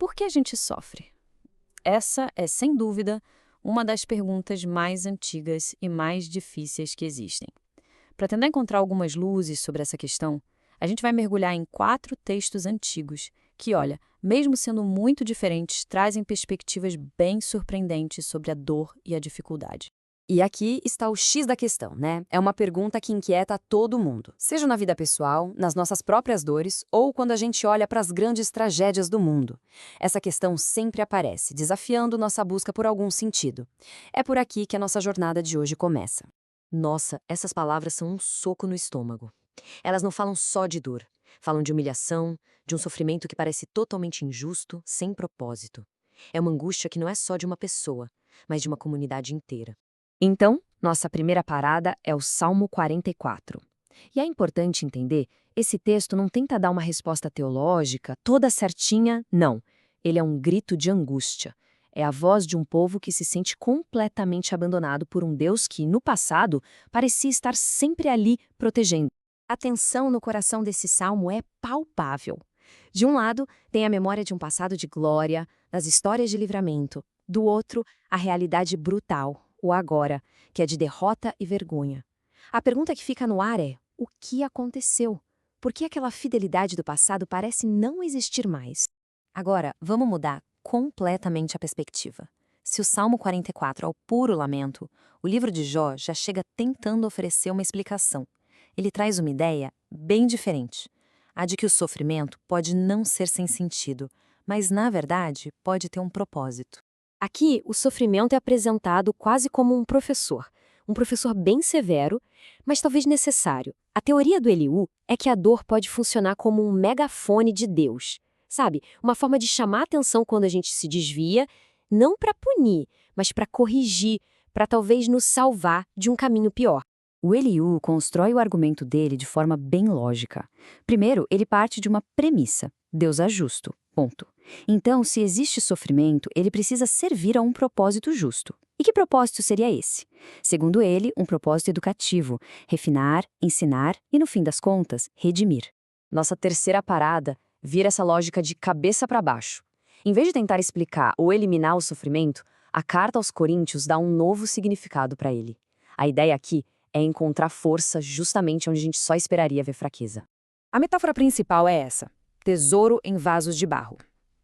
Por que a gente sofre? Essa é, sem dúvida, uma das perguntas mais antigas e mais difíceis que existem. Para tentar encontrar algumas luzes sobre essa questão, a gente vai mergulhar em 4 textos antigos que, olha, mesmo sendo muito diferentes, trazem perspectivas bem surpreendentes sobre a dor e a dificuldade. E aqui está o X da questão, né? É uma pergunta que inquieta todo mundo, seja na vida pessoal, nas nossas próprias dores ou quando a gente olha para as grandes tragédias do mundo. Essa questão sempre aparece, desafiando nossa busca por algum sentido. É por aqui que a nossa jornada de hoje começa. Nossa, essas palavras são um soco no estômago. Elas não falam só de dor, falam de humilhação, de um sofrimento que parece totalmente injusto, sem propósito. É uma angústia que não é só de uma pessoa, mas de uma comunidade inteira. Então, nossa primeira parada é o Salmo 44. E é importante entender, esse texto não tenta dar uma resposta teológica, toda certinha, não. Ele é um grito de angústia. É a voz de um povo que se sente completamente abandonado por um Deus que, no passado, parecia estar sempre ali protegendo. A tensão no coração desse salmo é palpável. De um lado, tem a memória de um passado de glória, das histórias de livramento. Do outro, a realidade brutal, o agora, que é de derrota e vergonha. A pergunta que fica no ar é: o que aconteceu? Por que aquela fidelidade do passado parece não existir mais? Agora, vamos mudar completamente a perspectiva. Se o Salmo 44 é o puro lamento, o livro de Jó já chega tentando oferecer uma explicação. Ele traz uma ideia bem diferente. A de que o sofrimento pode não ser sem sentido, mas, na verdade, pode ter um propósito. Aqui, o sofrimento é apresentado quase como um professor bem severo, mas talvez necessário. A teoria do Eliú é que a dor pode funcionar como um megafone de Deus, sabe? Uma forma de chamar a atenção quando a gente se desvia, não para punir, mas para corrigir, para talvez nos salvar de um caminho pior. O Eliú constrói o argumento dele de forma bem lógica. Primeiro, ele parte de uma premissa: Deus é justo. Ponto. Então, se existe sofrimento, ele precisa servir a um propósito justo. E que propósito seria esse? Segundo ele, um propósito educativo: refinar, ensinar e, no fim das contas, redimir. Nossa terceira parada vira essa lógica de cabeça para baixo. Em vez de tentar explicar ou eliminar o sofrimento, a carta aos Coríntios dá um novo significado para ele. A ideia aqui é encontrar força justamente onde a gente só esperaria ver fraqueza. A metáfora principal é essa: tesouro em vasos de barro.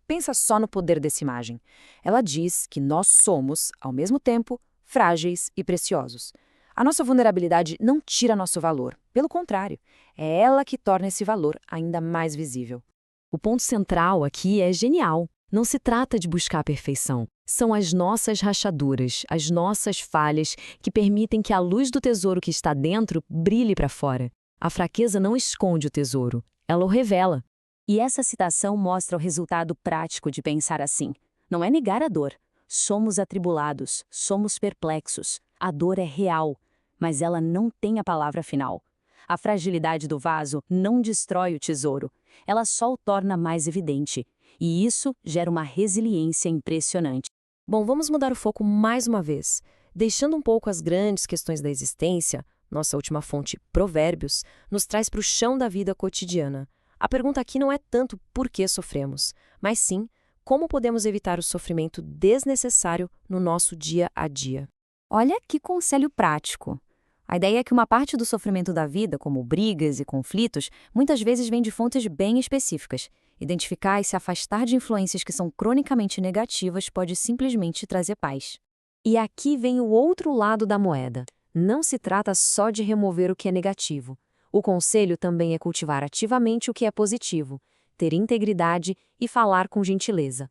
Pensa só no poder dessa imagem. Ela diz que nós somos, ao mesmo tempo, frágeis e preciosos. A nossa vulnerabilidade não tira nosso valor. Pelo contrário, é ela que torna esse valor ainda mais visível. O ponto central aqui é genial. Não se trata de buscar a perfeição. São as nossas rachaduras, as nossas falhas, que permitem que a luz do tesouro que está dentro brilhe para fora. A fraqueza não esconde o tesouro, ela o revela. E essa citação mostra o resultado prático de pensar assim. Não é negar a dor. Somos atribulados, somos perplexos. A dor é real, mas ela não tem a palavra final. A fragilidade do vaso não destrói o tesouro, ela só o torna mais evidente. E isso gera uma resiliência impressionante. Bom, vamos mudar o foco mais uma vez. Deixando um pouco as grandes questões da existência, nossa última fonte, Provérbios, nos traz para o chão da vida cotidiana. A pergunta aqui não é tanto por que sofremos, mas sim como podemos evitar o sofrimento desnecessário no nosso dia a dia. Olha que conselho prático! A ideia é que uma parte do sofrimento da vida, como brigas e conflitos, muitas vezes vem de fontes bem específicas. Identificar e se afastar de influências que são cronicamente negativas pode simplesmente trazer paz. E aqui vem o outro lado da moeda. Não se trata só de remover o que é negativo. O conselho também é cultivar ativamente o que é positivo, ter integridade e falar com gentileza.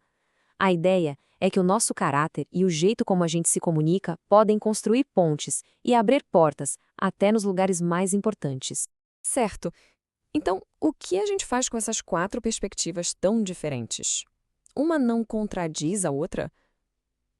A ideia é que o nosso caráter e o jeito como a gente se comunica podem construir pontes e abrir portas, até nos lugares mais importantes. Certo. Então, o que a gente faz com essas 4 perspectivas tão diferentes? Uma não contradiz a outra?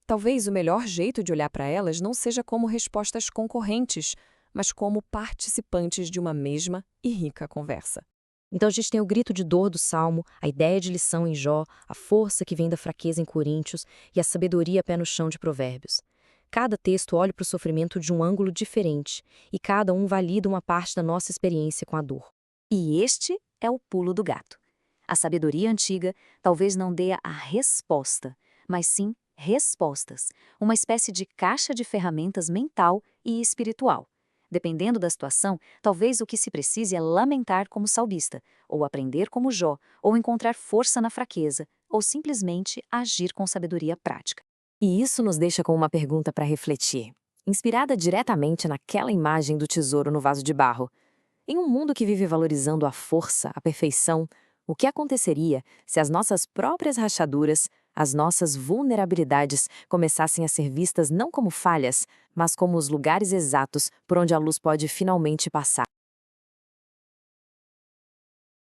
Talvez o melhor jeito de olhar para elas não seja como respostas concorrentes, mas como participantes de uma mesma e rica conversa. Então a gente tem o grito de dor do Salmo, a ideia de lição em Jó, a força que vem da fraqueza em Coríntios e a sabedoria pé no chão de Provérbios. Cada texto olha para o sofrimento de um ângulo diferente e cada um valida uma parte da nossa experiência com a dor. E este é o pulo do gato. A sabedoria antiga talvez não dê a resposta, mas sim respostas, uma espécie de caixa de ferramentas mental e espiritual. Dependendo da situação, talvez o que se precise é lamentar como salmista, ou aprender como Jó, ou encontrar força na fraqueza, ou simplesmente agir com sabedoria prática. E isso nos deixa com uma pergunta para refletir, inspirada diretamente naquela imagem do tesouro no vaso de barro. Em um mundo que vive valorizando a força, a perfeição, o que aconteceria se as nossas próprias rachaduras, as nossas vulnerabilidades começassem a ser vistas não como falhas, mas como os lugares exatos por onde a luz pode finalmente passar?